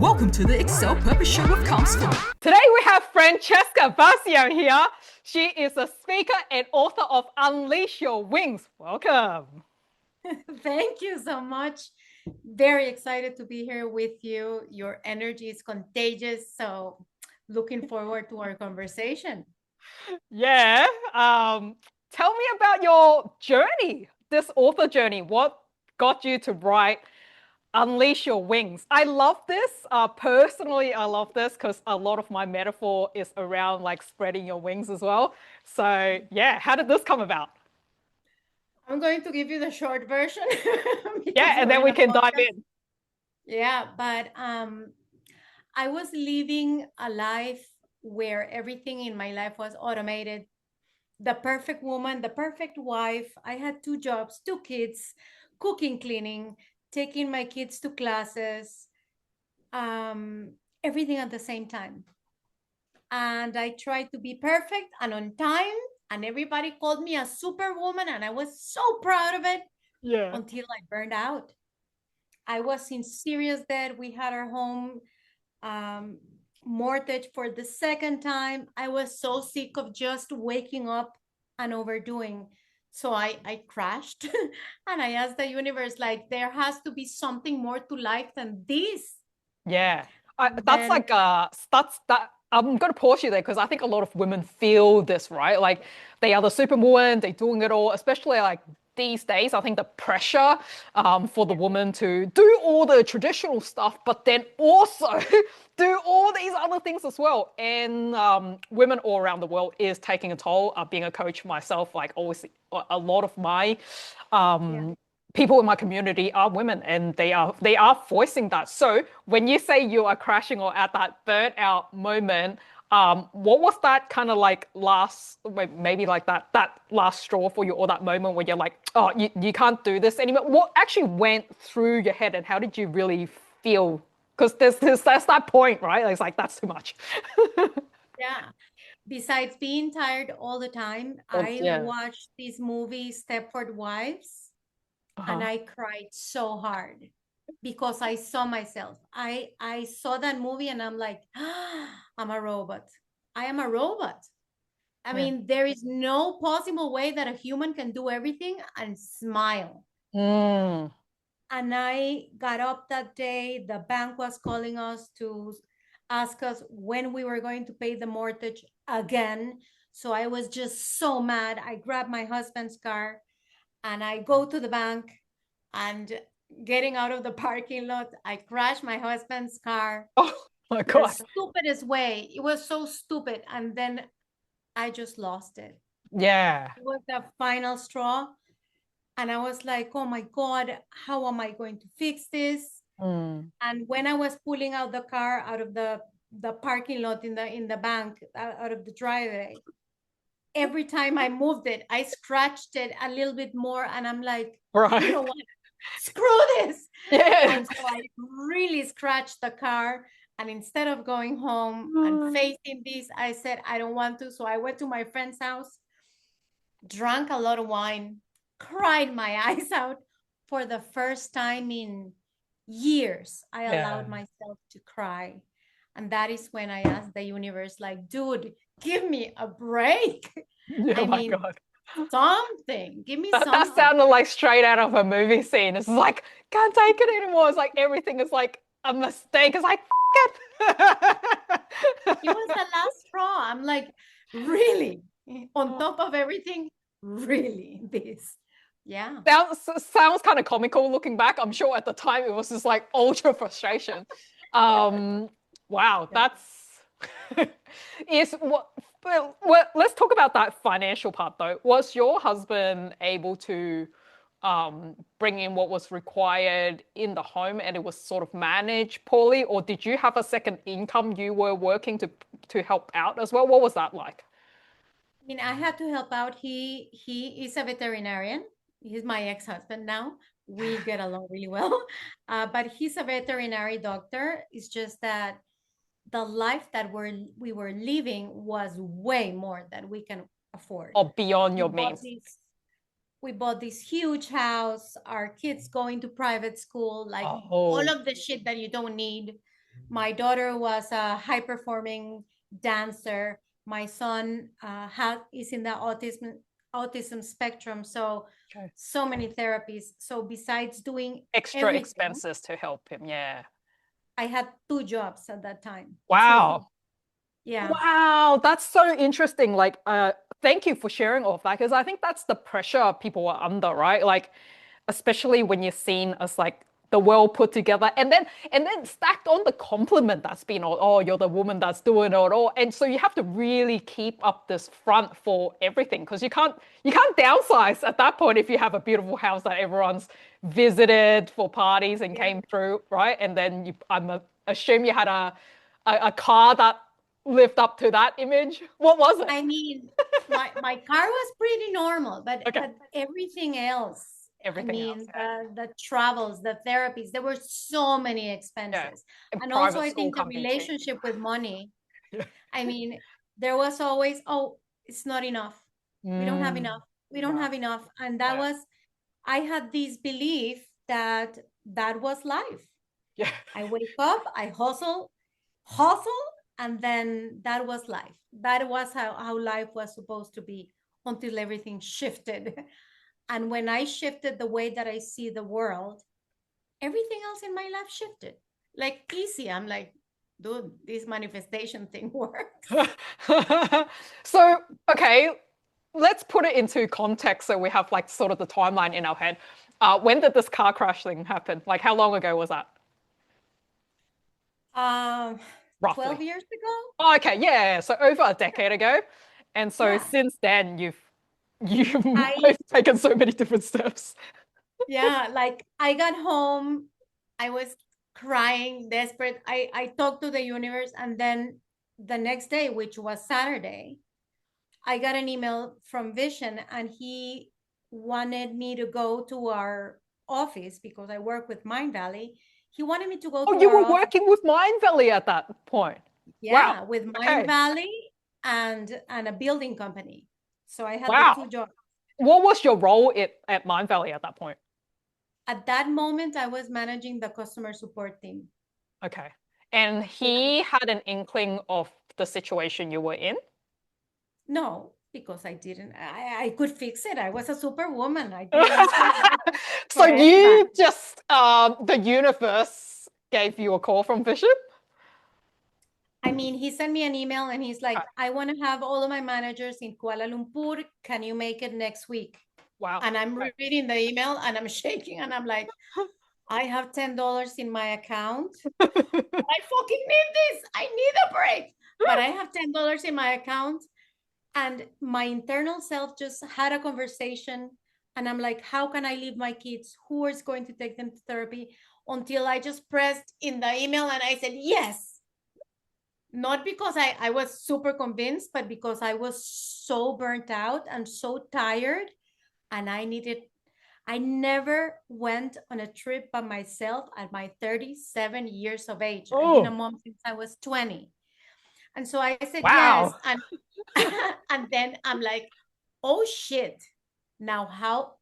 Welcome to the Excel Purpose Show with Counselor. Today we have Francesca Basio here. She is a speaker and author of Unleash Your Wings. Welcome. Thank you so much. Very excited to be here with you. Your energy is contagious. So looking forward to our conversation. Yeah. Tell me about your journey, this author journey. What got you to write Unleash Your Wings? I love this. Personally, I love this because a lot of my metaphor is around like spreading your wings as well. So yeah, how did this come about? I'm going to give you the short version. Yeah, and then we can dive in. Yeah, but I was living a life where everything in my life was automated. The perfect woman, the perfect wife. I had 2 jobs, 2 kids, cooking, cleaning, taking my kids to classes, everything at the same time. And I tried to be perfect and on time, and everybody called me a superwoman, and I was so proud of it. Yeah. Until I burned out. I was in serious debt. We had our home mortgage for the second time. I was so sick of just waking up and overdoing. So I crashed and I asked the universe, like, there has to be something more to life than this. Yeah, that's that. I'm gonna pause you there because I think a lot of women feel this, right? Like they are the superwoman, they're doing it all, especially like these days. I think the pressure for the woman to do all the traditional stuff, but then also do all these other things as well. And women all around the world is taking a toll. Being a coach myself, like always, a lot of my people in my community are women, and they are voicing that. So when you say you are crashing or at that burnout moment, what was that kind of like last, maybe like that last straw for you, or that moment where you're like, oh, you can't do this anymore? What actually went through your head, and how did you really feel? Because that's that point, right? It's like that's too much. Yeah. Besides being tired all the time, I Yeah. watched this movie, Stepford Wives, and I cried so hard because I saw myself. I saw that movie and I'm like, I'm a robot. I am a robot. I Yeah. mean, there is no possible way that a human can do everything and smile. Mm. And I got up that day. The bank was calling us to ask us when we were going to pay the mortgage again. So I was just so mad. I grabbed my husband's car and I go to the bank, and getting out of the parking lot, I crashed my husband's car Oh my the God. stupidest way. It was so stupid. And then I just lost it. Yeah. It was the final straw. And I was like, oh my God, how am I going to fix this? Mm. And when I was pulling out the car out of the parking lot in the bank, out of the driveway, every time I moved it, I scratched it a little bit more. And I'm like, Right. you know what? Screw this. Yeah. And so I really scratched the car. And instead of going home and facing this, I said, I don't want to. So I went to my friend's house, drank a lot of wine, cried my eyes out. For the first time in years, I allowed myself to cry. And that is when I asked the universe, like, dude, give me a break. Yeah, I my mean, God. something. Give me That something. sounded like straight out of a movie scene. It's like, can't take it anymore. It's like everything is like a mistake. It's like, It was the last straw. I'm like, really? On top of everything, really? This? Yeah. sounds kind of comical looking back. I'm sure at the time it was just like ultra frustration. Wow, that's is what. Well, let's talk about that financial part though. Was your husband able to bring in what was required in the home, and it was sort of managed poorly, or did you have a second income you were working to help out as well? What was that like? I mean, I had to help out. He is a veterinarian. He's my ex-husband now. We get along really well. But he's a veterinary doctor. It's just that the life that we were living was way more than we can afford. Or beyond We your bought means? this we bought this huge house, our kids going to private school, like all Oh, of the shit that you don't need. My daughter was a high performing dancer. My son is in the autism spectrum. So Okay. so many therapies. So besides doing Extra everything, expenses to help him. Yeah. I had 2 jobs at that time. Wow. 2. Yeah. Wow, that's so interesting. Like, thank you for sharing all of that because I think that's the pressure people are under, right? Like, especially when you're seen as like the well put together, and then stacked on the compliment that's been all, oh, you're the woman that's doing it all, and so you have to really keep up this front for everything because you can't downsize at that point if you have a beautiful house that everyone's visited for parties and Yeah. came through, right? And then assume you had a car that lived up to that image. What was it? I mean, my car was pretty normal, but Okay. everything else, I Everything else, mean, yeah. the travels, the therapies, there were so many Yeah. expenses. And And also, private I school think the can't be cheap. relationship with money, Yeah. I mean, there was always, oh, it's not enough. We don't have enough. We don't Wow. have enough. And that Yeah. was, I had this belief that that was life. Yeah. I wake up, I hustle, and then that was life. That was how life was supposed to be until everything shifted. And when I shifted the way that I see the world, everything else in my life shifted. Like easy. I'm like, dude, this manifestation thing works. So, okay, let's put it into context so we have like sort of the timeline in our head. When did this car crash thing happen? Like, how long ago was that? Um, Roughly. 12 years ago? Oh, okay, yeah. So over a decade ago. And so Yeah. since then you've I taken so many different steps. Yeah, like I got home, I was crying, desperate. I talked to the universe, and then the next day, which was Saturday, I got an email from Vision, and he wanted me to go to our office because I work with Mind Valley. He wanted me to go Oh, to you our were office. working with Mind Valley at that point. Wow. Yeah, with Mind Okay. Valley and a building company. So I had the Wow. 2 jobs. What was your role at Mind Valley at that point? At that moment, I was managing the customer support team. Okay. And he had an inkling of the situation you were in? No, because I didn't. I could fix it. I was a superwoman. I didn't ask So for anybody. you just the universe gave you a call from Bishop? I mean, he sent me an email and he's like, I want to have all of my managers in Kuala Lumpur. Can you make it next week? Wow. And I'm reading the email and I'm shaking and I'm like, I have $10 in my account. I fucking need this. I need a break. But I have $10 in my account. And my internal self just had a conversation. And I'm like, how can I leave my kids? Who is going to take them to therapy? Until I just pressed in the email and I said, yes. Not because I was super convinced, but because I was so burnt out and so tired. And I never went on a trip by myself at my 37 years of age. I've been a mom since I was 20. And so I said yes. Wow. And and then I'm like, oh shit. Now how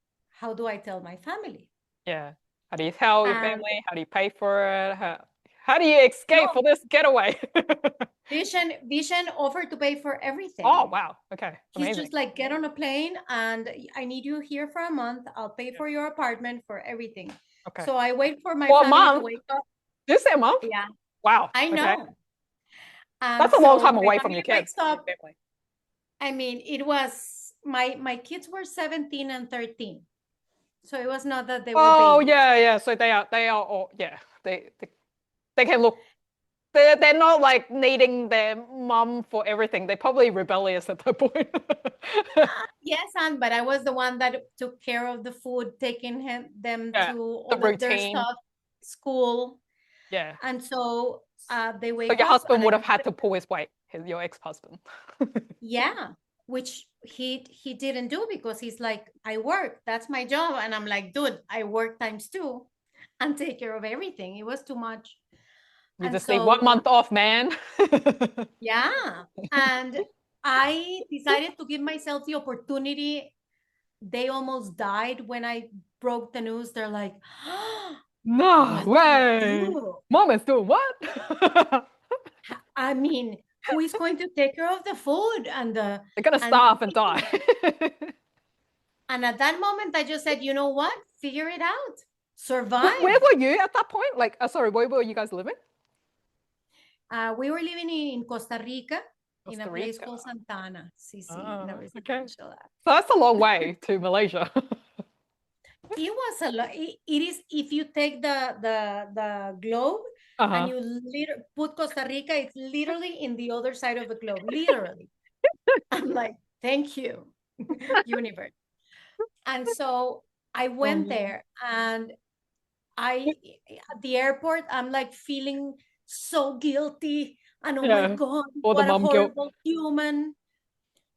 do I tell my family? Yeah. How do you tell your And family? How do you pay for it? How do you escape for this getaway? Vision offered to pay for everything. Oh, wow. Okay. He's Amazing. just like, get on a plane and I need you here for a month. I'll pay for your apartment, for everything. Okay. So I wait for my For a family to month? wake up. Did you say a month? Yeah, Wow. I Okay. know. And That's a long so time my away from family your kids. wakes up. Family. I mean, it was my kids were 17 and 13. So it was not that they were Oh, babies. yeah. So they are all, yeah. They can look, they're not like needing their mum for everything. They're probably rebellious at that point. Yes, but I was the one that took care of the food, taking them Yeah, to the all of their routine. stuff, school. Yeah. And so they So wake your up. husband And would have had to pull his weight, your ex-husband. yeah, which he didn't do because he's like, I work, that's my job. And I'm like, dude, I work times 2 and take care of everything. It was too much. You And just need 1 so month off, man. yeah. And I decided to give myself the opportunity. They almost died when I broke the news. They're like, No What do way. you do? Mom is doing what? I mean, who is going to take care of the food and the They're gonna and starve and die. and at that moment I just said, you know what? Figure it out. Where Survive. were you at that point? Like, sorry, where were you guys living? We were living in Costa Rica in a Costa place Rica. called Santana. Sí, sí, in a Oh, okay. residential area. So that's a long way to Malaysia. It was a lot. It is if you take the globe and Uh-huh. you put Costa Rica, it's literally in the other side of the globe. Literally. I'm like, thank you, universe. And so I went Oh, there and I at the airport, I'm like feeling so guilty. And oh my yeah. God, Or the what a mom guilt. horrible human.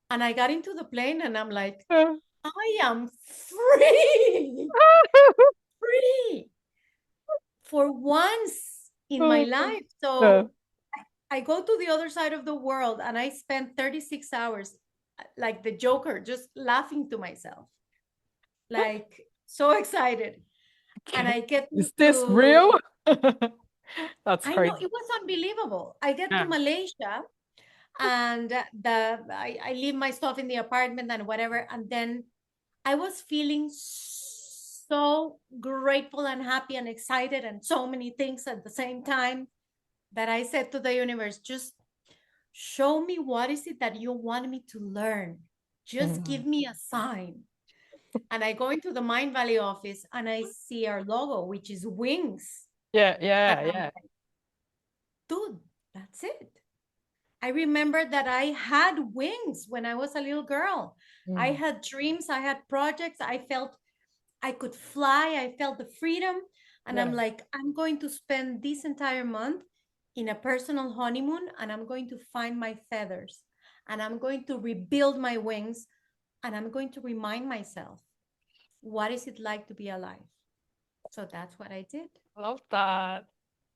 And I got into the plane and I'm like, Yeah. I am free, free for once in my life. Yeah. So I go to the other side of the world and I spend 36 hours like the Joker, just laughing to myself, like so excited. And I get Is this to, real? That's I know crazy. it was unbelievable. I get to Yeah. Malaysia and I leave my stuff in the apartment and whatever. And then I was feeling so grateful and happy and excited and so many things at the same time that I said to the universe, just show me what is it that you want me to learn. Just give Mm. me a sign. And I go into the Mind Valley office and I see our logo, which is wings. Yeah, And yeah, I'm yeah. like, dude, that's it. I remember that I had wings when I was a little girl. I Mm. had dreams, I had projects, I felt I could fly, I felt the freedom. And I'm Yeah. like, I'm going to spend this entire month in a personal honeymoon and I'm going to find my feathers and I'm going to rebuild my wings and I'm going to remind myself, what is it like to be alive? So that's what I did. Love that.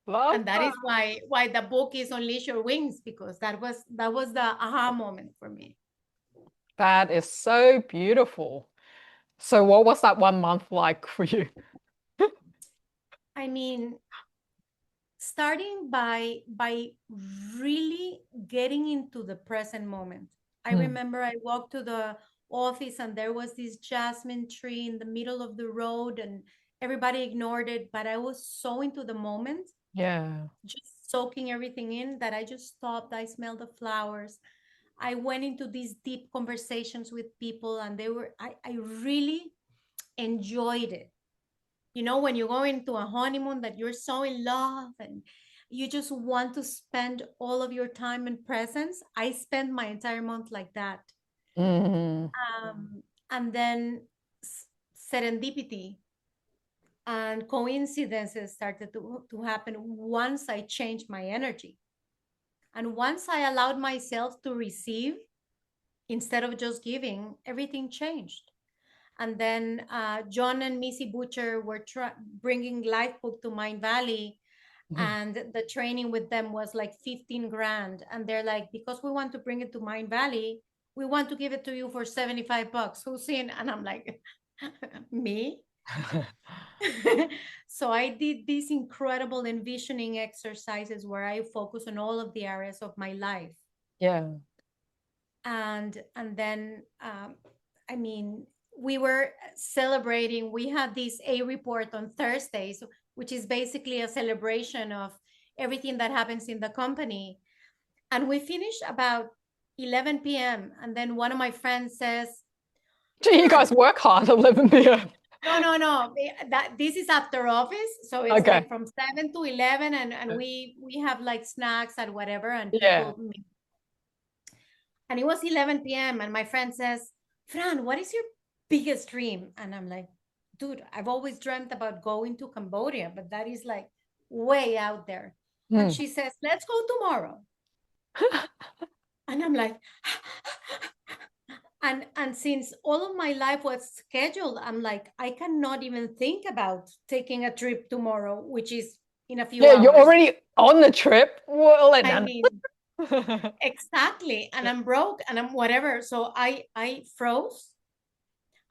Love And that that. is why the book is Unleash Your Wings, because that was the aha moment for me. That is so beautiful. So what was that 1 month like for you? I mean, starting by really getting into the present moment. I Mm. remember I walked to the office and there was this jasmine tree in the middle of the road and everybody ignored it, but I was so into the moment, Yeah. just soaking everything in, that I just stopped. I smelled the flowers. I went into these deep conversations with people and I really enjoyed it. You know, when you go into a honeymoon that you're so in love and you just want to spend all of your time in presence. I spent my entire month like that. Mm. And then serendipity and coincidences started to happen once I changed my energy. And once I allowed myself to receive instead of just giving, everything changed. And then John and Missy Butcher were bringing Lifebook to Mind Valley, Mhm. and the training with them was like 15 grand. And they're like, because we want to bring it to Mind Valley, we want to give it to you for 75 bucks. Who's in? And I'm like, me? So I did these incredible envisioning exercises where I focus on all of the areas of my life. Yeah. And then I mean, we were celebrating. We had this A report on Thursdays, which is basically a celebration of everything that happens in the company. And we finished about 11 p.m. And then one of my friends says, Gee, you Fran, guys work hard at 11 p.m. no. That this is after office, so it's Okay. like from 7 to 11, and we have like snacks and whatever, and Yeah. people meet. And it was 11 p.m. And my friend says, Fran, what is your biggest dream? And I'm like, dude, I've always dreamt about going to Cambodia, but that is like way out there. And Mm. she says, let's go tomorrow. And I'm like, and since all of my life was scheduled, I'm like, I cannot even think about taking a trip tomorrow, which is in a few Yeah, you're hours. already on the trip. Well, and I then. mean, exactly. And I'm broke and I'm whatever. So I froze.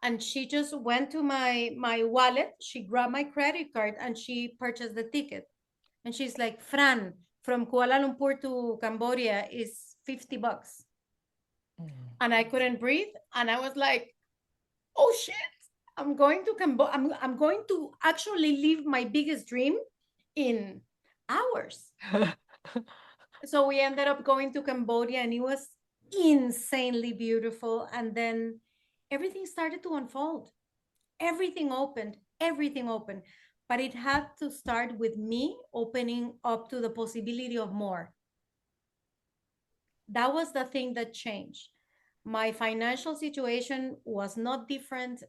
and she just went to my wallet, she grabbed my credit card, and she purchased the ticket. And she's like, Fran, from Kuala Lumpur to Cambodia is $50. And I couldn't breathe. And I was like, oh shit, I'm going to Cambodia. I'm going to actually live my biggest dream in hours. So we ended up going to Cambodia, and it was insanely beautiful. And then everything started to unfold. Everything opened, everything opened. But it had to start with me opening up to the possibility of more. That was the thing that changed. My financial situation was not different,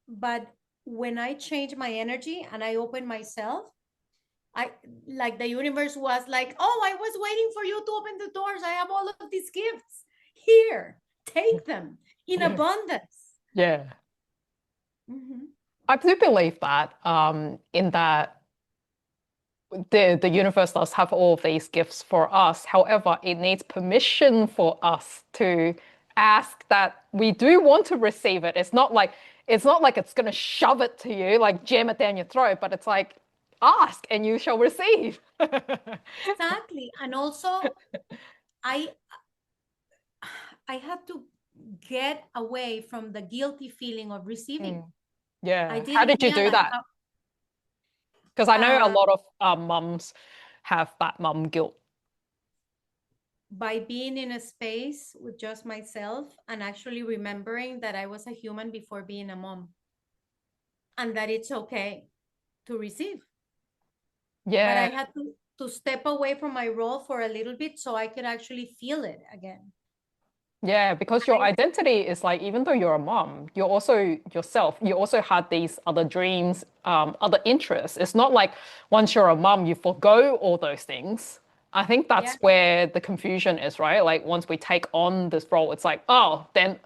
but when I changed my energy and I opened myself, I like the universe was like, oh, I was waiting for you to open the doors. I have all of these gifts here. Take them in abundance. Yeah. Mhm. I do believe that in that the universe does have all of these gifts for us. However, it needs permission for us to ask that we do want to receive it. It's not like it's gonna shove it to you, like jam it down your throat, but it's like ask and you shall receive. Exactly. And also I I had to get away from the guilty feeling of receiving. Mm. Yeah. I How didn't did you feel do like that? Because I know a uh, lot of mums have that mum guilt. by being in a space with just myself and actually remembering that I was a human before being a mom, and that it's okay to receive. But I Yeah. had to step away from my role for a little bit so I could actually feel it again. Yeah, because your I, identity is like, even though you're a mom, you're also yourself. You also had these other dreams, other interests. It's not like once you're a mom, you forgo all those things. I think yeah, that's where the confusion is, right? Like once we take on this role, it's like, oh, then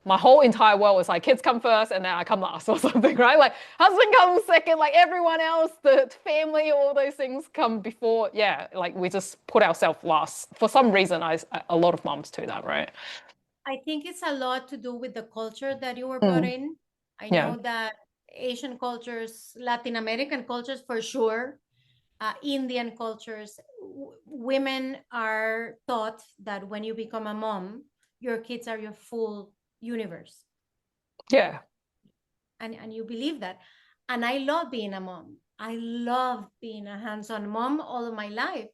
my whole entire world is like kids come first and then I come last or something, right? Like husband comes second, like everyone else, the family, all those things come before. Yeah, like we just put ourselves last. For some reason, a lot of moms do that, right? I think it's a lot to do with the culture that you were brought Mm, in. I yeah. know that Asian cultures, Latin American cultures for sure, Indian cultures, women are taught that when you become a mom, your kids are your full universe. Yeah. And you believe that. And I love being a mom. I love being a hands-on mom all of my life,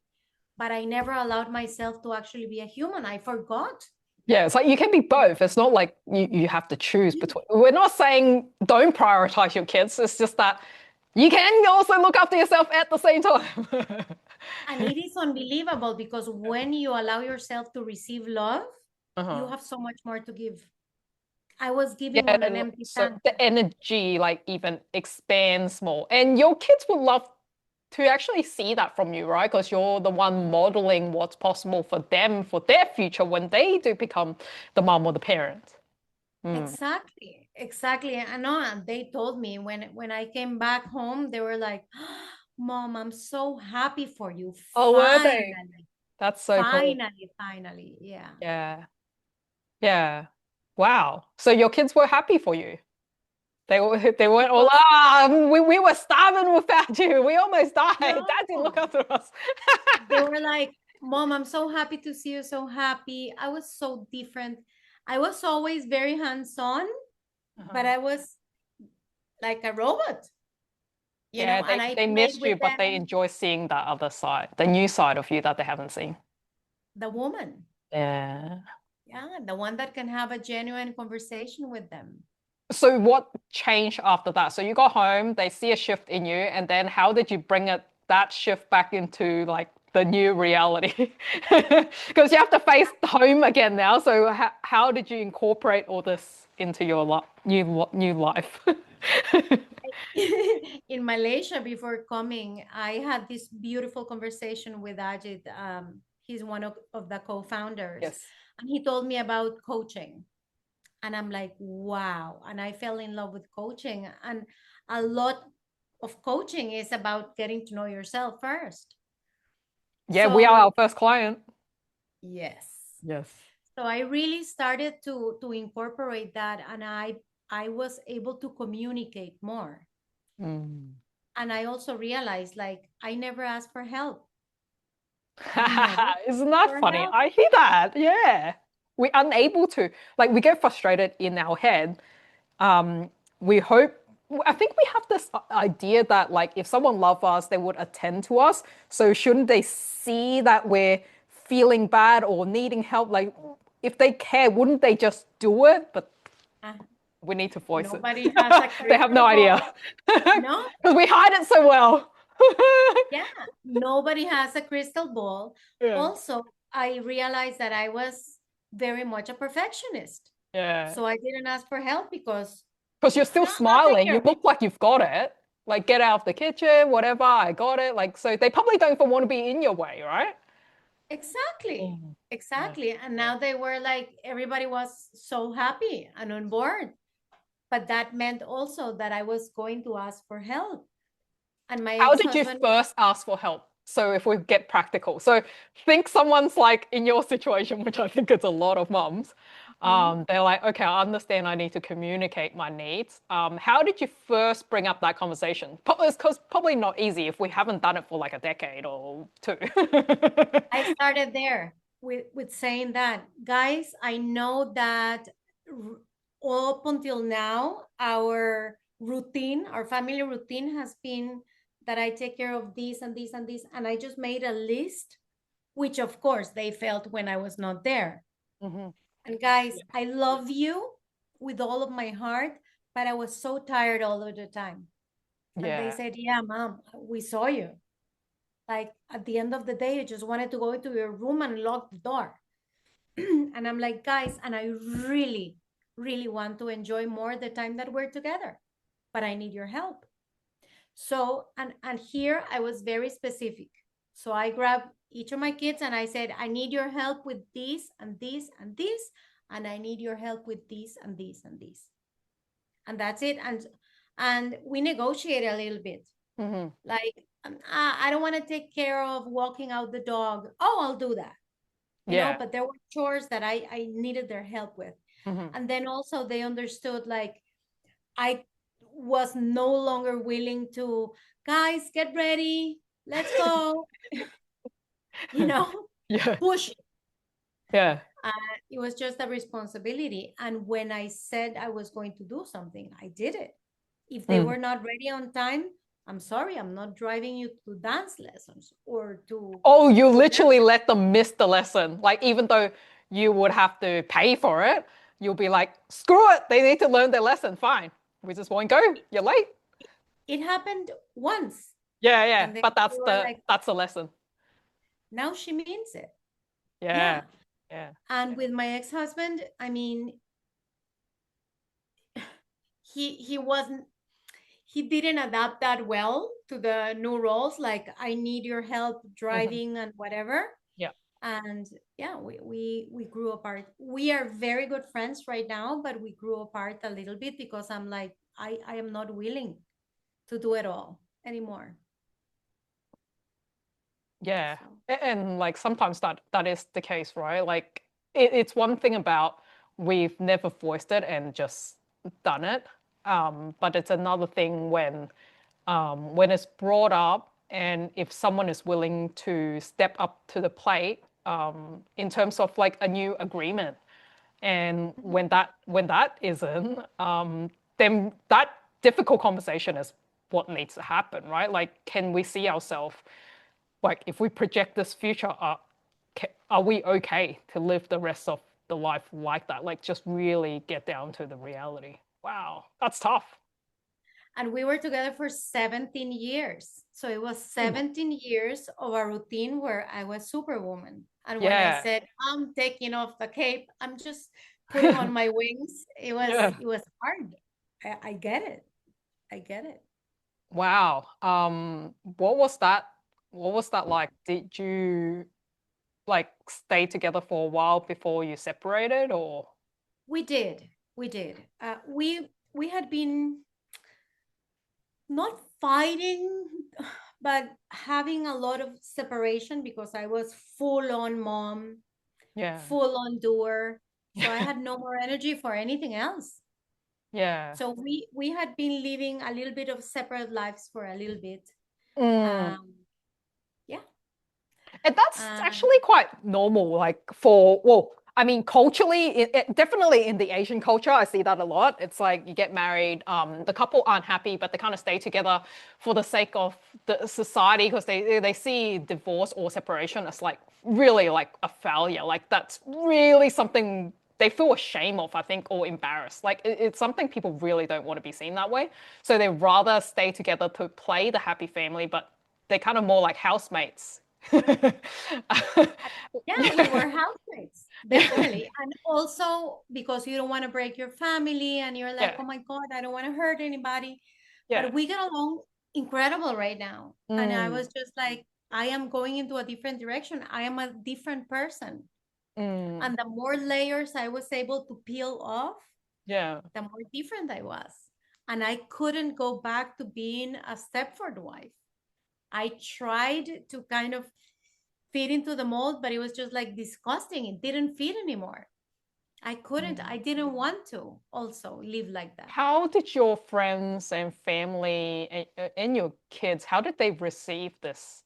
but I never allowed myself to actually be a human. I forgot. Yeah, it's like you can be both. It's not like you have to choose between. We're not saying don't prioritize your kids. It's just that you can also look after yourself at the same time. And it is unbelievable because when you allow yourself to receive love, you Uh-huh. have so much more to give. I was giving Yeah, on an empty so tank. the energy like even expands more. And your kids would love to actually see that from you, right? Because you're the one modeling what's possible for them for their future when they do become the mom or the parent. Mm. Exactly, exactly. I know, and they told me when I came back home, they were like, "Mom, I'm so happy for you. Oh, were they? Finally, That's so cool. finally, finally." Yeah. Yeah. Yeah. Wow. So your kids were happy for you. They weren't all Because we were starving without you. We almost died. Dad didn't look no, after us. they were like, "Mom, I'm so happy to see you so happy." I was so different. I was always very hands-on, but Uh-huh. I was like a robot, Yeah, and they I they played missed you, with but they them, enjoy seeing that other side, the new side of you that they haven't seen. the woman. Yeah. Yeah, the one that can have a genuine conversation with them. So what changed after that? So you got home, they see a shift in you, and then how did you bring that shift back into like the new reality? Because you have to face home again now. So how did you incorporate all this into your new life? In Malaysia before coming, I had this beautiful conversation with Ajit. He's one of the co-founders, Yes. and he told me about coaching. And I'm like, wow. And I fell in love with coaching. And a lot of coaching is about getting to know yourself first. Yeah, we are So, our first client. yes. Yes. So I really started to incorporate that, and I I was able to communicate more. Mm. And I also realized, like, I never asked for help. Never Isn't that for funny? help. I hear that. Yeah. We're unable to, like, we get frustrated in our head. We hope, I think we have this idea that, like, if someone loves us, they would attend to us. So shouldn't they see that we're feeling bad or needing help? Like, if they care, wouldn't they just do it? But Uh, we need to voice it. Nobody has a They have no crystal idea. ball. No, Because we hide it so well. yeah, nobody has a crystal ball. Yeah. Also, I realized that I was very much a perfectionist. Yeah. So I didn't ask for help because Because you're still I'll take smiling. care You of it. look like you've got it. Like, get out of the kitchen, whatever, I got it. Like, so they probably don't even want to be in your way, right? Exactly. Mm. Yeah. Exactly. And now they were like, everybody was so happy and on board. But that meant also that I was going to ask for help. And my How did you ex-husband, first ask for help? So if we get practical, so think someone's like in your situation, which I think it's a lot of mums. They're like, okay, I understand I need to communicate my needs. How did you first bring up that conversation? Because probably not easy if we haven't done it for like a decade or two. I started there with saying that, guys, I know that up until now, our routine, our family routine has been that I take care of this and this and this. And I just made a list, which of course they felt when I was not there. Mhm. And guys, I love you with all of my heart, but I was so tired all of the time. And they Yeah. said, yeah, mom, we saw you. Like at the end of the day, you just wanted to go into your room and lock the door. And I'm like, guys, and I really, really want to enjoy more the time that we're together, but I need your help. So, and here I was very specific. So I grabbed each of my kids and I said, I need your help with this and this and this, and I need your help with this and this and this. And that's it. And we negotiate a little bit. Hmm. Like, I don't want to take care of walking out the dog. Oh, I'll do that. Yeah. But there were chores that I needed their help with. Hmm. And then also they understood, like, I was no longer willing to, guys, get ready, let's go, you know, Yeah. push. Yeah. It was just a responsibility. And when I said I was going to do something, I did it. If they Mm. were not ready on time, I'm sorry, I'm not driving you to dance lessons or to Oh, you whatever. literally let them miss the lesson. Like, even though you would have to pay for it, you'll be like, screw it. They need to learn their lesson. Fine. We just won't go. You're late. It happened once. Yeah, yeah. And then But they were like, that's the lesson. now she means it. Yeah. Yeah. Yeah. And with my ex-husband, I mean, he wasn't, he didn't adapt that well to the new roles. Like, I need your help Mhm. driving and whatever. Yeah. And yeah, we grew apart. We are very good friends right now, but we grew apart a little bit because I'm like, I am not willing to do it all anymore. Yeah. So And like sometimes that is the case, right? Like it's one thing about we've never voiced it and just done it. But it's another thing when it's brought up and if someone is willing to step up to the plate in terms of like a new agreement. And when that isn't, then that difficult conversation is what needs to happen, right? Like, can we see ourselves like if we project this future, are we okay to live the rest of the life like that? Like, just really get down to the reality. Wow, that's tough. and we were together for 17 years. So it was Oh my- 17 years of a routine where I was superwoman. And when I Yeah, said, I'm taking off the cape, I'm just putting on my wings, yeah. it was hard. I get it. I get it. Wow. What was that? What was that like? Did you like stay together for a while before you separated, or? We did. We did. We had been not fighting, but having a lot of separation because I was full on mom, Yeah, full on doer. So I had no more energy for anything else. Yeah. So we had been living a little bit of separate lives for a little bit. Mm. Yeah. And that's Uh, actually quite normal, like for, well, I mean, culturally, definitely in the Asian culture, I see that a lot. It's like you get married, the couple aren't happy, but they kind of stay together for the sake of the society because they see divorce or separation as like really like a failure. Like that's really something they feel ashamed of, I think, or embarrassed. Like it's something people really don't want to be seen that way. So they rather stay together to play the happy family, but they're kind of more like housemates. yeah, we were housemates, definitely. And also because you don't want to break your family and you're like, Yeah, oh my God, I don't want to hurt anybody. yeah. But we get along incredible right now. And I Mm, was just like, I am going into a different direction. I am a different person. mm, And the more layers I was able to peel off, yeah. the more different I was. And I couldn't go back to being a Stepford wife. I tried to kind of fit into the mold, but it was just like disgusting. It didn't fit anymore. I couldn't, I didn't want to also live like that. How did your friends and family and your kids, how did they receive this,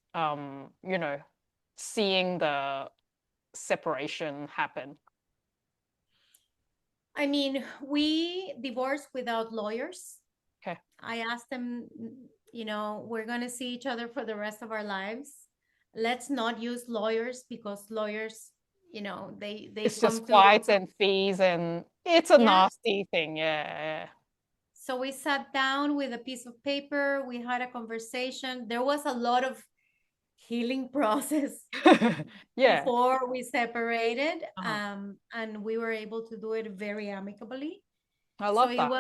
seeing the separation happen? I mean, we divorced without lawyers. Okay. I asked them, we're going to see each other for the rest of our lives. Let's not use lawyers because lawyers, they It's just come to, fights and fees and it's a yeah. nasty thing. Yeah. So we sat down with a piece of paper. We had a conversation. There was a lot of healing process Yeah. before we separated, Uh-huh. and we were able to do it very amicably. I So love that.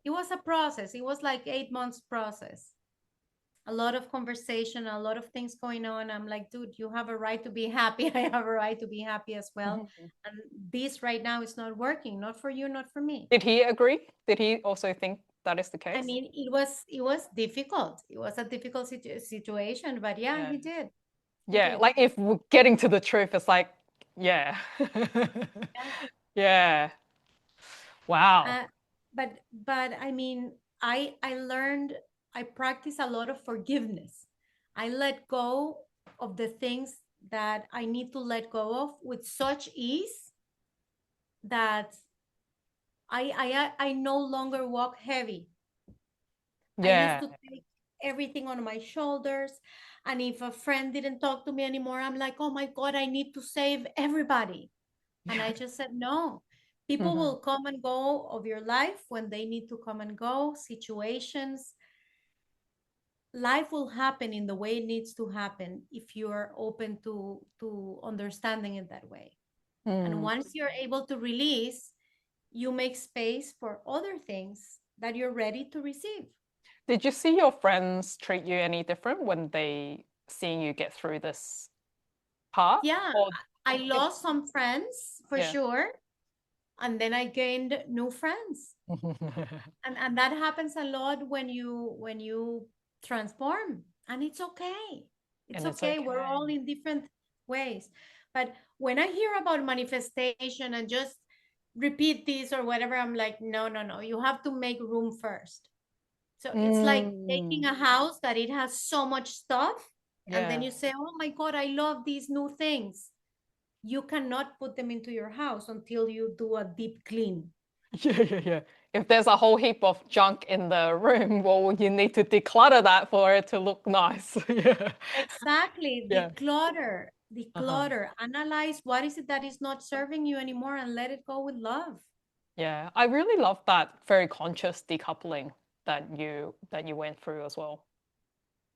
it was a process. It was like 8 months process. A lot of conversation, a lot of things going on. I'm like, dude, you have a right to be happy. I have a right to be happy as well. Mhm. And this right now is not working, not for you, not for me. Did he agree? Did he also think that is the I case? mean, it was difficult. It was a difficult situation, but yeah, Yeah. he did. He Yeah, did. like if we're getting to the truth, it's like, yeah. Yeah. Yeah. Wow. Uh, but I mean, I learned, I practice a lot of forgiveness. I let go of the things that I need to let go of with such ease that I no longer walk heavy. I used Yeah. to take everything on my shoulders. And if a friend didn't talk to me anymore, I'm like, oh my God, I need to save everybody. And I just said, no, people Hmm. will come and go of your life when they need to come and go, situations. Life will happen in the way it needs to happen if you are open to understanding it that way. And Mm. once you're able to release, you make space for other things that you're ready to receive. Did you see your friends treat you any different when they seeing you get through this part? Yeah, Or I lost some friends for yeah. sure. And then I gained new friends. And that happens a lot when you transform. And it's okay. It's And it's okay. We're all okay. in different ways. But when I hear about manifestation and just repeat this or whatever, I'm like, no, no, no. You have to make room first. So it's like taking Mm. a house that it has so much stuff, and then Yeah. you say, oh my God, I love these new things. You cannot put them into your house until you do a deep clean. Yeah. If there's a whole heap of junk in the room, well, you need to declutter that for it to look nice. Yeah. Exactly. Yeah. Declutter, Uh-huh. declutter, analyze what is it that is not serving you anymore and let it go with love. Yeah. I really love that very conscious decoupling that you went through as well.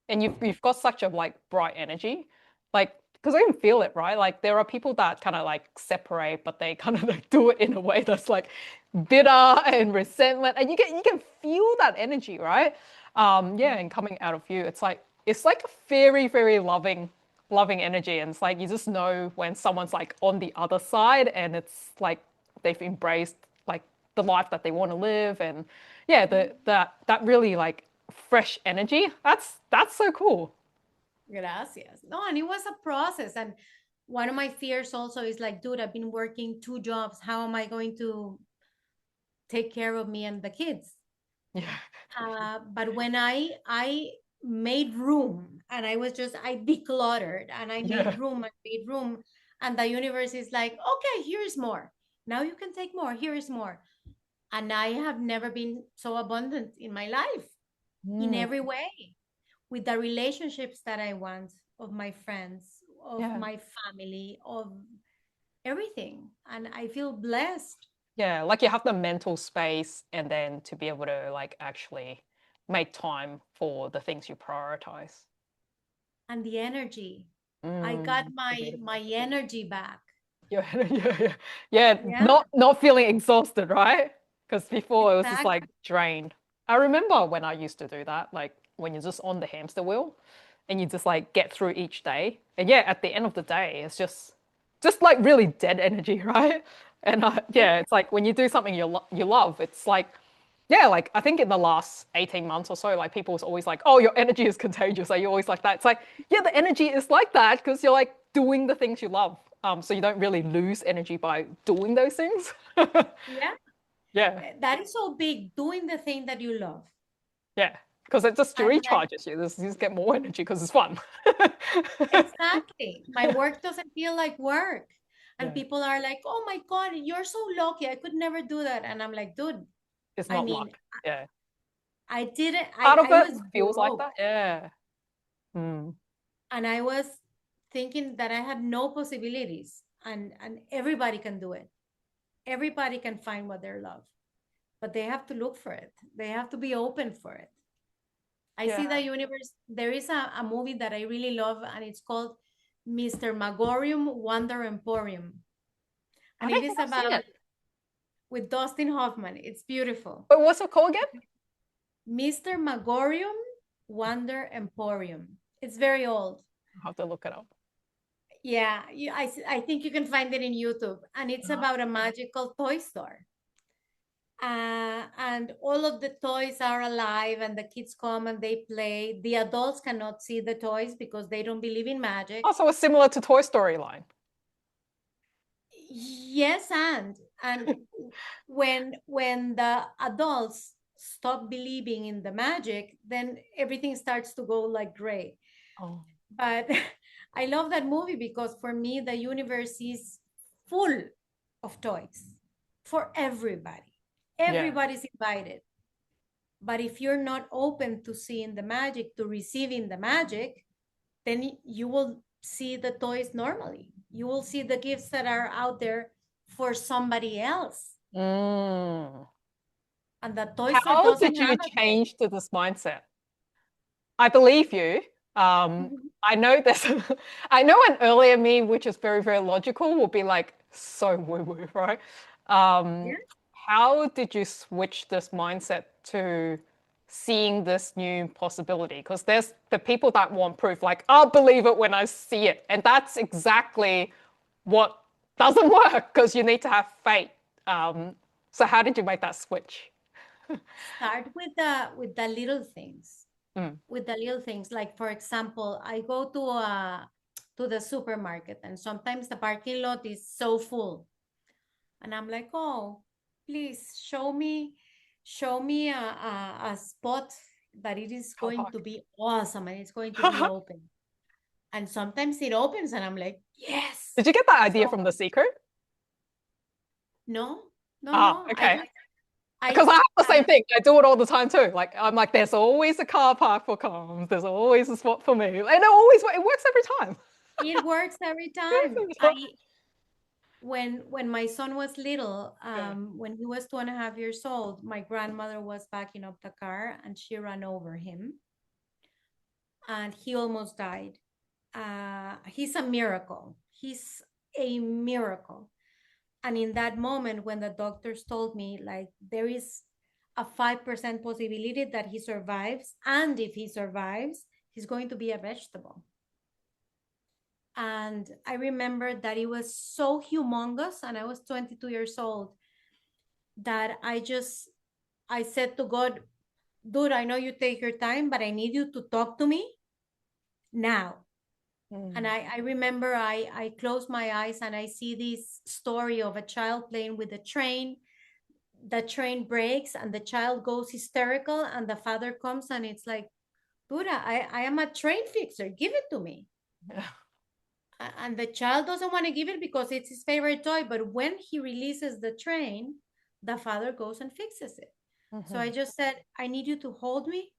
And you've got such a like bright energy. Like because I can feel it, right? Like there are people that kind of like separate, but they kind of like do it in a way that's like bitter and resentment. And you can feel that energy, right? Yeah, and coming out of you, it's like a very, very loving energy. And it's like you just know when someone's like on the other side and it's like they've embraced like the life that they want to live and yeah, that really like fresh energy. That's so cool. Gracias. No, and it was a process. And one of my fears also is like, dude, I've been working 2 jobs. How am I going to take care of me and the kids. Yeah. But when I made room and I decluttered and I Yeah. made room, and the universe is like, okay, here's more. Now you can take more. Here is more. And I have never been so abundant in my life in Mm, every way, with the relationships that I want, of my friends, of yeah. my family, of everything. And I feel blessed. Yeah, like you have the mental space and then to be able to like actually make time for the things you prioritize. And the energy. I got Mm, the my beautiful. energy back. Yeah, yeah, yeah. Yeah, Not feeling exhausted, right? Because before it was just exactly. like drained. I remember when I used to do that, like when you're just on the hamster wheel and you just like get through each day. And yeah, at the end of the day, it's just like really dead energy, right? And Yeah. yeah, it's like when you do something you love, it's like yeah, like I think in the last 18 months or so, like people was always like, oh, your energy is contagious. Are you always like that? It's like, yeah, the energy is like that because you're like doing the things you love. So you don't really lose energy by doing those things. Yeah. Yeah, That is so big, doing the thing that you love. yeah. Because it just And like, recharges you. You just get more energy because it's fun. exactly. My work doesn't feel like work. And Yeah, people are like, oh my God, you're so lucky. I could never do that. And I'm like, dude, it's I not mean, luck. Yeah. I didn't, Part of I it was feels like broke that. Yeah. Mm. and I was thinking that I had no possibilities, and everybody can do it. Everybody can find what they love, but they have to look for it. They have to be open for it. I Yeah. see the universe. There is a movie that I really love, and it's called Mr. Magorium Wonder Emporium. I And don't it think is I've seen about it. with Dustin Hoffman. It's beautiful. But what's it called again? Mr. Magorium Wonder Emporium. It's very old. I'll have to look it up. Yeah, I think you can find it in YouTube. And it's about a magical toy store. And all of the toys are alive, and the kids come and they play. The adults cannot see the toys because they don't believe in magic. Oh, so it's similar to Toy Story line. Yes, and when the adults stop believing in the magic, then everything starts to go like gray. Oh. But I love that movie because for me the universe is full of toys for everybody. Yeah. Everybody's invited. But if you're not open to seeing the magic, to receiving the magic, then you will see the toys normally. You will see the gifts that are out there for somebody else. Mm. And the toy store How doesn't did you have a toy. change to this mindset? I believe you. Mhm. I know this. I know an earlier me, which is very, very logical, will be like so woo-woo, right? Um, Yeah. how did you switch this mindset to seeing this new possibility? Because there's the people that want proof, like, I'll believe it when I see it. And that's exactly what doesn't work because you need to have faith. So how did you make that switch? Start with the little things. Mm. With the little things. Like for example, I go to the supermarket and sometimes the parking lot is so full. And I'm like, oh, please show me a spot that it is Car going to park. be awesome and it's going to be open. And sometimes it opens and I'm like, yes. Did you get that idea So from The Secret? no, no, Ah, no. okay. I Because I have the I same thing. I do it all the time too. Like I'm like, there's always a car park for cars. There's always a spot for me. And it works every time. it works every It works time. every I time. when my son was little, Yeah. when he was 2.5 years old, my grandmother was backing up the car and she ran over him and he almost died. He's a miracle. He's a miracle. And in that moment, when the doctors told me, like, there is a 5% possibility that he survives, and if he survives, he's going to be a vegetable. And I remember that it was so humongous, and I was 22 years old, that I said to God, dude, I know you take your time, but I need you to talk to me now. And Mm. I remember I close my eyes and I see this story of a child playing with a train. the train breaks and the child goes hysterical and the father comes and it's like, Buddha, I am a train fixer, give it to me. Yeah. And the child doesn't want to give it because it's his favorite toy, but when he releases the train, the father goes and fixes it. So I just said, I need you to hold me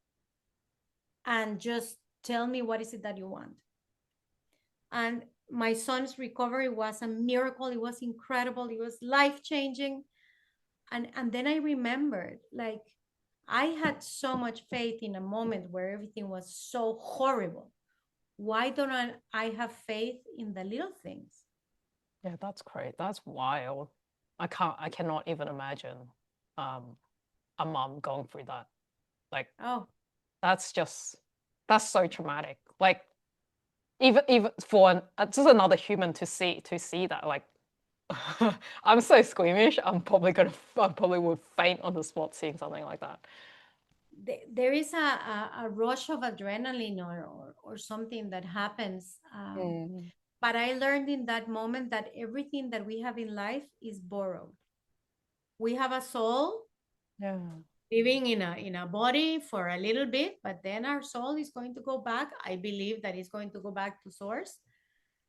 and just tell me what is it that you want. And my son's recovery was a miracle. It was incredible. It was life-changing. And then I remembered, like, I had so much faith in a moment where everything was so horrible. Why don't I have faith in the little things? Yeah, that's great. That's wild. I cannot even imagine a mom going through that. Like, Oh, that's so traumatic. Like, even for just another human to see that, like, I'm so squeamish. I probably would faint on the spot seeing something like that. there is a rush of adrenaline or something that happens. But I learned in that moment that everything that we have in life is borrowed. We have a soul Yeah. living in a body for a little bit, but then our soul is going to go back. I believe that it's going to go back to source,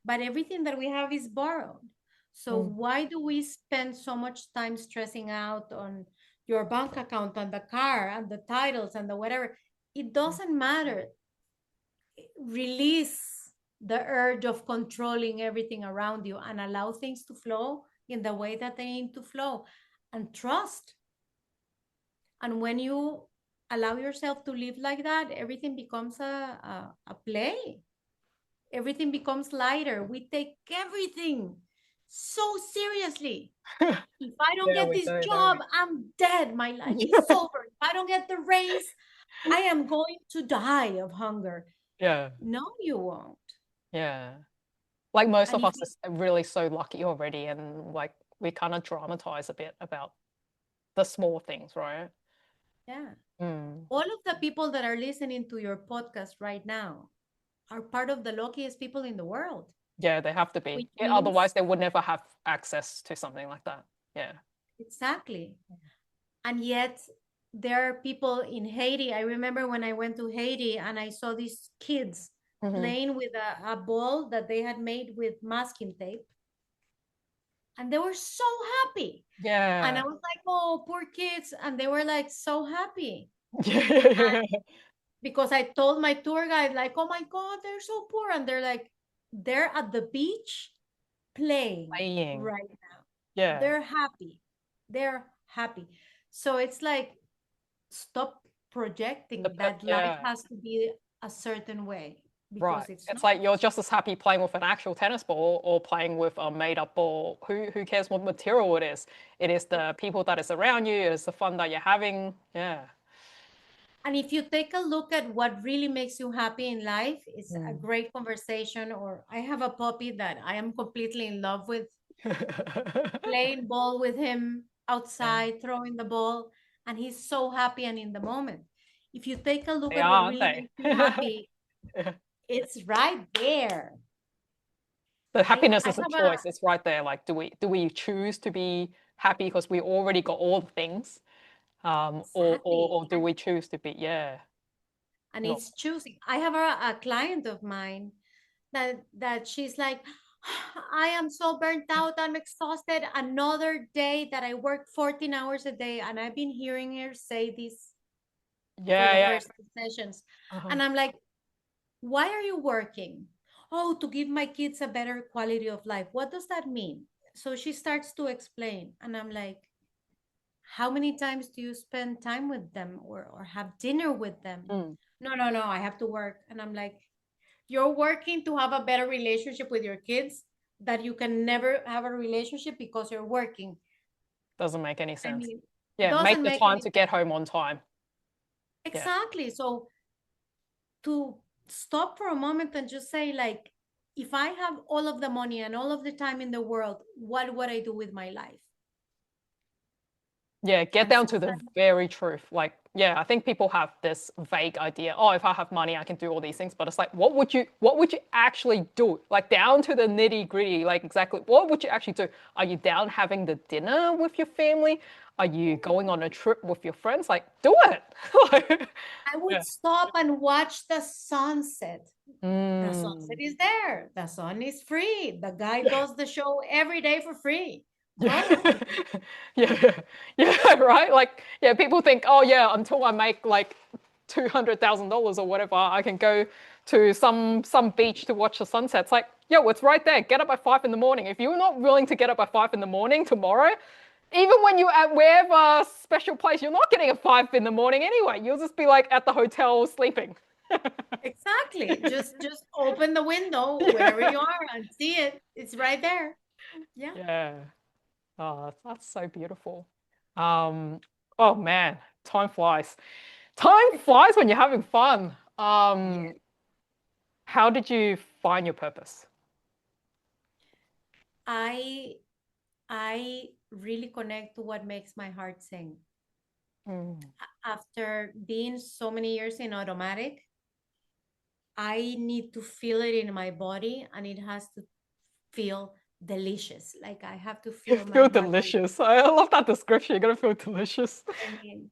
but everything that we have is borrowed. So why do we spend so much time stressing out on your bank account and the car and the titles and the whatever? It doesn't matter. Release the urge of controlling everything around you and allow things to flow in the way that they need to flow, and trust. And when you allow yourself to live like that, everything becomes a play. Everything becomes lighter. We take everything so seriously. If I don't Yeah, get we this do, don't job, we? I'm dead. My life is over. If I don't get the raise, I am going to die of hunger. Yeah. No, you won't. Yeah. Like, most And of if us are really so lucky already, and like we kind of dramatize a bit about the small things, right? yeah, Mm. all of the people that are listening to your podcast right now are part of the luckiest people in the world, Yeah, they have to be. which Yeah, means otherwise they would never have access to something like that. Yeah. exactly. And yet there are people in Haiti. I remember when I went to Haiti and I saw these kids playing with a ball that they had made with masking tape, and they were so happy. And I Yeah. was like, oh, poor kids. And they were like so happy. Yeah. Because I told my tour guide, like, oh my God, they're so poor. And they're like, they're at the beach playing Playing. right now. Yeah. They're happy. They're happy. So it's like, stop projecting that life Yeah. has to be a certain way, Right. because it's It's not. like you're just as happy playing with an actual tennis ball or playing with a made up ball. Who cares what material it is? It is the people that is around you, it is the fun that you're having. Yeah. And if you take a look at what really makes you happy in life, it's a great conversation. Or I have a puppy that I am completely in love with, playing ball with him outside, throwing the ball, and he's so happy and in the moment. If you take a look They at what are, aren't really they? makes you happy, it's right there. The I happiness is a have choice. It's right there. Like, do we choose to be happy because we already got all the things? exactly. Or do we choose to be, yeah. And No. it's choosing. I have a client of mine that she's like, I am so burnt out, I'm exhausted. Another day that I work 14 hours a day, and I've been hearing her say this for Yeah, the yeah. first 2 sessions. And I'm like, why are you working? Oh, to give my kids a better quality of life. What does that mean? So she starts to explain, and I'm like, how many times do you spend time with them or have dinner with them? No, I have to work. And I'm like, you're working to have a better relationship with your kids, that you can never have a relationship because you're working. Doesn't make any I sense. mean, Yeah, make doesn't the make time any to sense. get home on time. Yeah. Exactly. So to stop for a moment and just say, like, if I have all of the money and all of the time in the world, what would I do with my life? Yeah, get And down she to the said, very truth. Like, Yeah, I think people have this vague idea. Oh, if I have money, I can do all these things. But it's like, what would you actually do? Like down to the nitty gritty, like exactly what would you actually do? Are you down having the dinner with your family? Are you going on a trip with your friends? Like, do it. I would Yeah. stop and watch the sunset. The sunset Mm. is there. The sun is free. The guy does the show every day for free. Go Yeah. on. Yeah. Yeah, right? Like, yeah, people think, oh yeah, until I make like $200,000 or whatever, I can go to some beach to watch the sunset. It's like, yo, it's right there. Get up at 5 in the morning. If you're not willing to get up at 5 in the morning tomorrow, even when you're at wherever special place, you're not getting at 5 in the morning anyway. You'll just be like at the hotel sleeping. Exactly. Just open the window wherever you are and see it. It's right there. Yeah. Yeah. Oh, that's so beautiful. Oh man, time flies. Time flies when you're having fun. How did you find your purpose? I I really connect to what makes my heart sing. Mm. After being so many years in automatic, I need to feel it in my body and it has to feel delicious. Like I have to You feel my feel heart. delicious. I love that description. You're gonna feel delicious. I mean,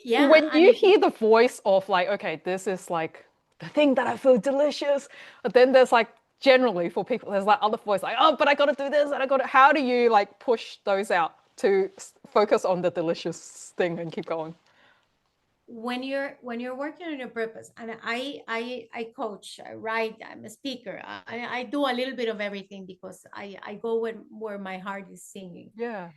yeah, When and you it hear the voice of like, okay, this is like the thing that I feel delicious, but then there's like generally for people, there's like other voice like, oh, but I gotta do this and I gotta. How do you like push those out to focus on the delicious thing and keep going? when you're working on your purpose, and I coach, I write, I'm a speaker, I do a little bit of everything because I go where my heart is singing. Yeah.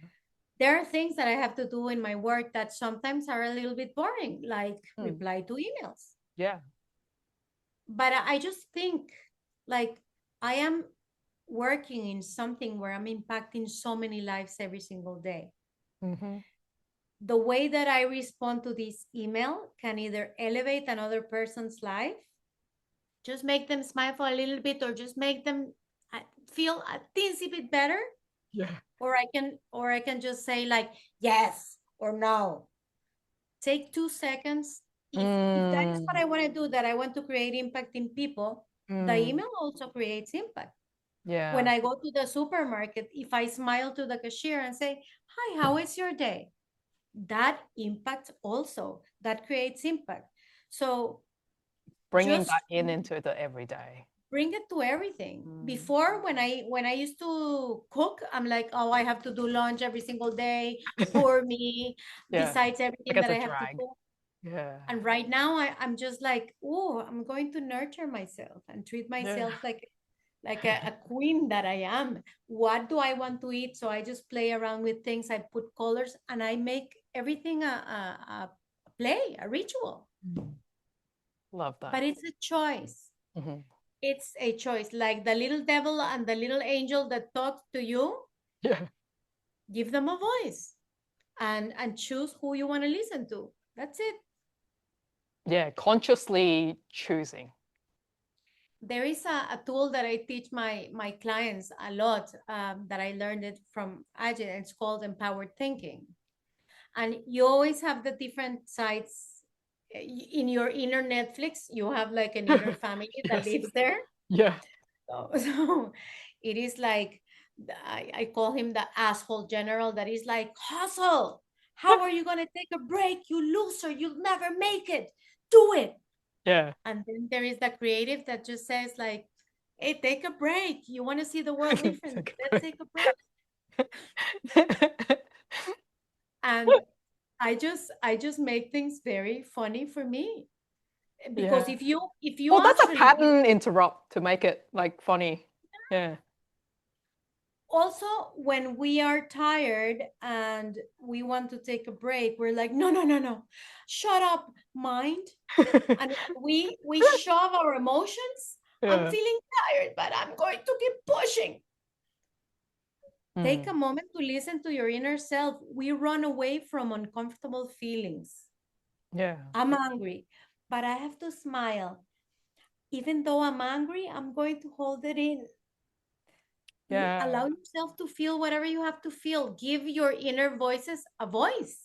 There are things that I have to do in my work that sometimes are a little bit boring, like Mm. reply to emails. Yeah. But I just think like I am working in something where I'm impacting so many lives every single day. Mm-hmm. The way that I respond to this email can either elevate another person's life, just make them smile for a little bit, or just make them feel a teensy bit better, Yeah. or I can just say like yes or no. Take 2 seconds. If that is what I want to do, that I want to create impact in people, the Mm. email also creates impact. When Yeah. I go to the supermarket, if I smile to the cashier and say, hi, how is your day? That impacts also, that creates impact. So Bringing just that into the everyday. bring it to everything. Before, when I used to cook, I'm like, oh, I have to do lunch every single day for me, Yeah. besides Like everything it's that a I have to drag. cook. Yeah. And right now I'm just like, oh, I'm going to nurture myself and treat myself Yeah. like a queen that I am. What do I want to eat? So I just play around with things. I put colors and I make everything a play, a ritual. Love that. But it's a choice. Mhm. It's a choice. Like the little devil and the little angel that talks to you, Yeah. give them a voice and choose who you want to listen to. That's it. Yeah. Consciously choosing. There is a tool that I teach my clients a lot, that I learned it from Ajit. It's called empowered thinking. And you always have the different sides in your inner Netflix. You have like an inner family that Yes. lives there. Yeah. So it is like, I call him the asshole general that is like, hustle. How are you going to take a break? You loser. You'll never make it. Do it. Yeah. And then there is the creative that just says like, hey, take a break. You want to see the world different. Take a Let's break. take a break. And I just make things very funny for me. Because Yeah. if you Well, that's a actually pattern interrupt to make it like funny. Yeah. also, when we are tired and we want to take a break, we're like, no, no, no, no, shut up, mind. And we shove our emotions. I'm Yeah. feeling tired, but I'm going to keep pushing. Take a Mm. moment to listen to your inner self. We run away from uncomfortable feelings. Yeah. I'm angry, but I have to smile. Even though I'm angry, I'm going to hold it in. Yeah. Allow yourself to feel whatever you have to feel. Give your inner voices a voice.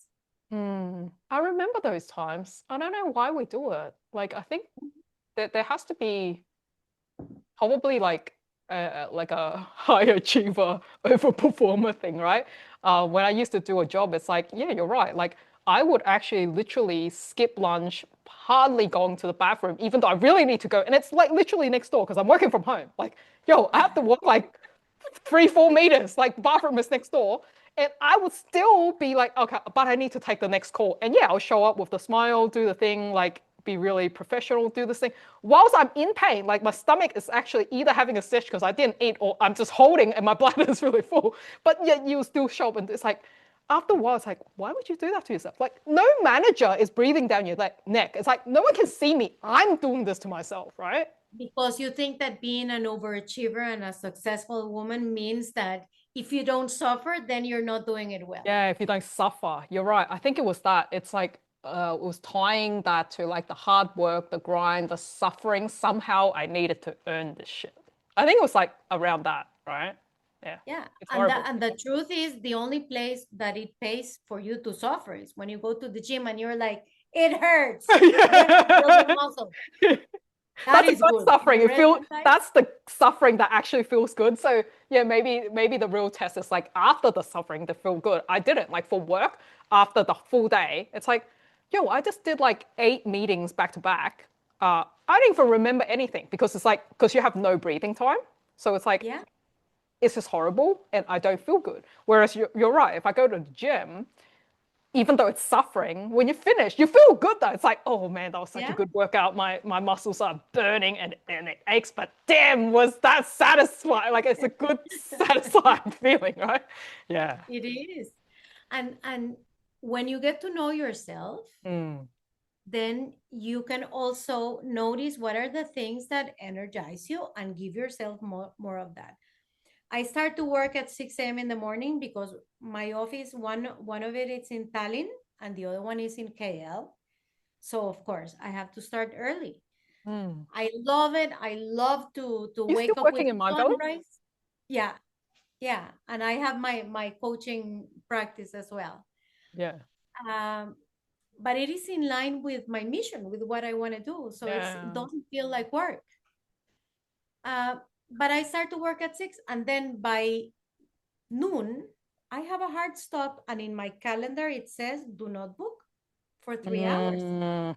I remember those times. I don't know why we do it. Like, I think that there has to be probably like a high achiever overperformer thing, right? When I used to do a job, it's like, yeah, you're right. Like, I would actually literally skip lunch, hardly going to the bathroom, even though I really need to go. And it's like literally next door because I'm working from home. Like, yo, I have to walk like 3, 4 meters. Like, the bathroom is next door. And I would still be like, okay, but I need to take the next call. And yeah, I'll show up with the smile, do the thing, like be really professional, do this thing. Whilst I'm in pain, like my stomach is actually either having a stitch because I didn't eat or I'm just holding and my bladder is really full. But yet you still show up and it's like, after a while, it's like, why would you do that to yourself? Like, no manager is breathing down your neck. It's like, no one can see me. I'm doing this to myself, right? Because you think that being an overachiever and a successful woman means that if you don't suffer, then you're not doing it well. Yeah, if you don't suffer, you're right. I think it was that. It's like it was tying that to like the hard work, the grind, the suffering. Somehow I needed to earn this shit. I think it was like around that, right? Yeah. Yeah. It's And horrible. and the truth is the only place that it pays for you to suffer is when you go to the gym and you're like, it hurts. Yeah. Muscle. That's a is good good. suffering. The It feel rest of that's the suffering that actually feels good. So yeah, maybe the real test is like after the suffering to feel good. I didn't like for work after the full day. It's like, yo, I just did like 8 meetings back to back. I didn't even remember anything because it's like because you have no breathing time. So it's like yeah. it's just horrible and I don't feel good. Whereas you're right. If I go to the gym, even though it's suffering, when you finish, you feel good though. It's like, oh man, that was such a Yeah. good workout. My muscles are burning and it aches, but damn, was that satisfying? Like it's a good, satisfying feeling, right? Yeah. It is. And when you get to know yourself, Mm. then you can also notice what are the things that energize you and give yourself more of that. I start to work at 6 a.m. in the morning because my office, one of it is in Tallinn and the other one is in KL. So of course I have to start early. Mm. I love it. I love to You still wake up with working in Mount Valley? sunrise. Yeah, yeah. And I have my coaching practice as well. Yeah. Um, but it is in line with my mission, with what I want to do. So it Yeah. doesn't feel like work. Uh, but I start to work at 6, and then by noon, I have a hard stop, and in my calendar it says do not book for 3 hours. Mm.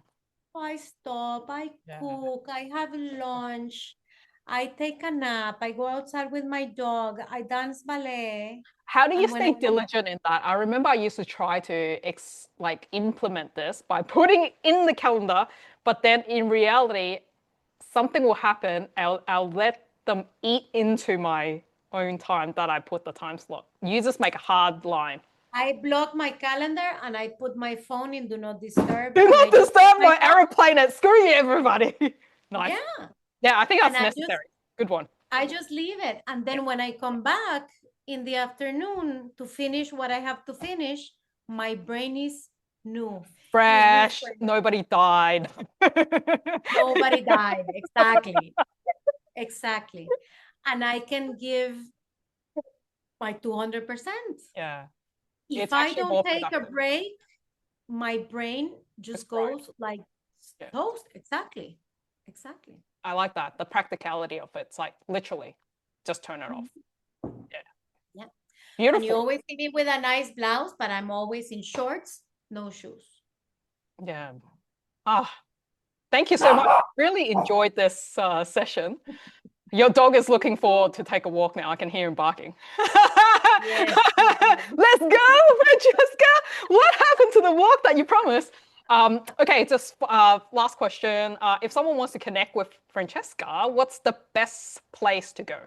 I stop, I Yeah. cook, I have lunch, I take a nap, I go outside with my dog, I dance ballet. How do you And when stay I diligent in that? I remember I used to try to like implement this by putting it in the calendar, but then in reality, something will happen. I'll let them eat into my own time that I put the time slot. You just make a hard line. I block my calendar and I put my phone in do not disturb. Do and I not just disturb take my phone. aeroplane at screw you, everybody. Nice. Yeah, Yeah, I think that's and necessary. Good one. I just leave it. And then when I come back in the afternoon to finish what I have to finish, my brain is new. Fresh. refreshed. Nobody died. Nobody died. Exactly. Exactly. And I can give my 200%. Yeah. If It's I actually more don't take a productive. break, my brain just It's fried. goes like Yeah. toast. Exactly. Exactly. I like that. The practicality of it. It's like literally just turn it off. Yeah. Yeah. Beautiful. And you always see me with a nice blouse, but I'm always in shorts, no shoes. Yeah. Ah, thank you so much. Really enjoyed this session. Your dog is looking forward to take a walk now. I can hear him barking. Yes. Let's go, Francesca. What happened to the walk that you promised? Okay, just last question. If someone wants to connect with Francesca, what's the best place to go?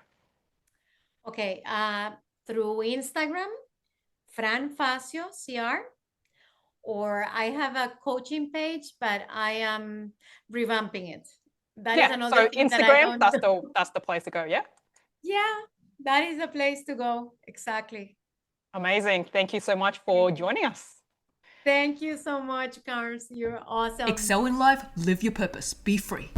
Okay. Through Instagram, Fran Facio CR, or I have a coaching page, but I am revamping it. That is another so thing Instagram, that I don't that's the place to go, yeah? Yeah, that is the place to go. Exactly. Amazing. Thank you so much for joining us. Thank you so much, Carms. You're awesome. Excel in life, live your purpose, be free.